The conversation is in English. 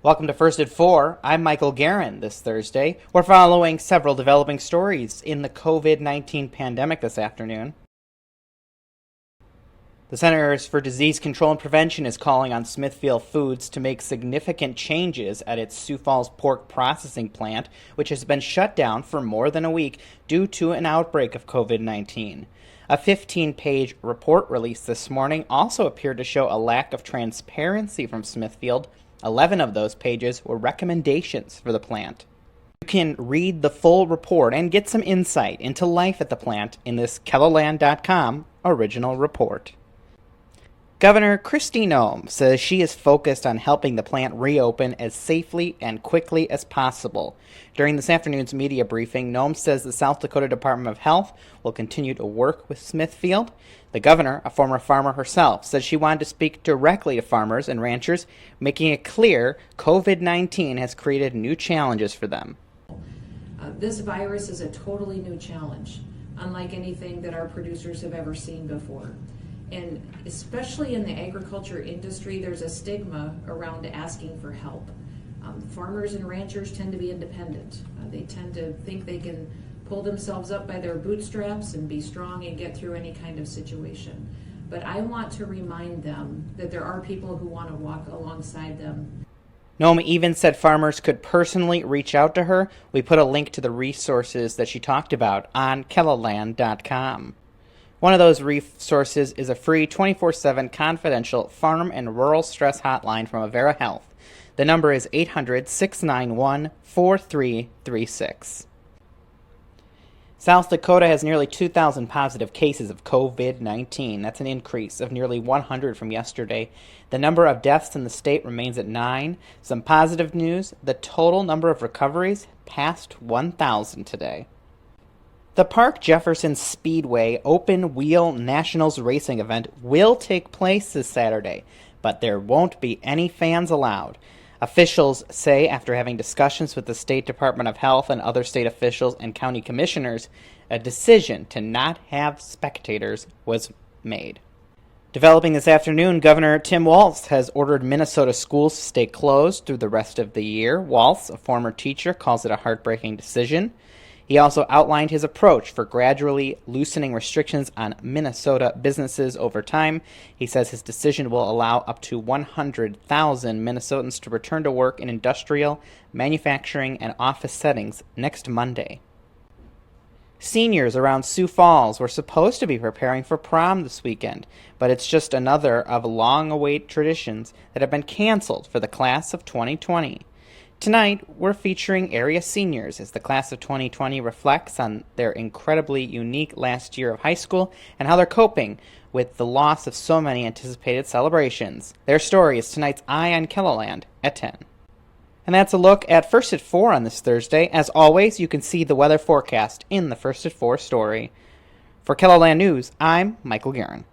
Welcome to First at 4. I'm Michael Geheren. This Thursday, we're following several developing stories in the COVID-19 pandemic this afternoon. The Centers for Disease Control and Prevention is calling on Smithfield Foods to make significant changes at its Sioux Falls pork processing plant, which has been shut down for more than a week due to an outbreak of COVID-19. A 15-page report released this morning also appeared to show a lack of transparency from Smithfield. 11 of those pages were recommendations for the plant. You can read the full report and get some insight into life at the plant in this KELOLAND.com original report. Governor Gov Nome says she is focused on helping the plant reopen as safely and quickly as possible. During this afternoon's media briefing, Nome says the South Dakota Department of Health will continue to work with Smithfield. The governor, a former farmer herself, said she wanted to speak directly to farmers and ranchers, making it clear COVID-19 has created new challenges for them. This virus is a totally new challenge, unlike anything that our producers have ever seen before. And especially in the agriculture industry, there's a stigma around asking for help. Farmers and ranchers tend to be independent. They tend to think they can pull themselves up by their bootstraps and be strong and get through any kind of situation. But I want to remind them that there are people who want to walk alongside them. Nome even said farmers could personally reach out to her. We put a link to the resources that she talked about on KELOLAND.com. One of those resources is a free 24/7 confidential farm and rural stress hotline from Avera Health. The number is 800-691-4336. South Dakota has nearly 2,000 positive cases of COVID-19. That's an increase of nearly 100 from yesterday. The number of deaths in the state remains at 9. Some positive news, the total number of recoveries passed 1,000 today. The Park Jefferson Speedway Open Wheel Nationals racing event will take place this Saturday, but there won't be any fans allowed. Officials say after having discussions with the State Department of Health and other state officials and county commissioners, a decision to not have spectators was made. Developing this afternoon, Governor Tim Walz has ordered Minnesota schools to stay closed through the rest of the year. Walz, a former teacher, calls it a heartbreaking decision. He also outlined his approach for gradually loosening restrictions on Minnesota businesses over time. He says his decision will allow up to 100,000 Minnesotans to return to work in industrial, manufacturing, and office settings next Monday. Seniors around Sioux Falls were supposed to be preparing for prom this weekend, but it's just another of long-awaited traditions that have been canceled for the class of 2020. Tonight, we're featuring area seniors as the class of 2020 reflects on their incredibly unique last year of high school and how they're coping with the loss of so many anticipated celebrations. Their story is tonight's Eye on KELOLAND at 10. And that's a look at First at 4 on this Thursday. As always, you can see the weather forecast in the First at 4 story. For KELOLAND News, I'm Michael Geheren.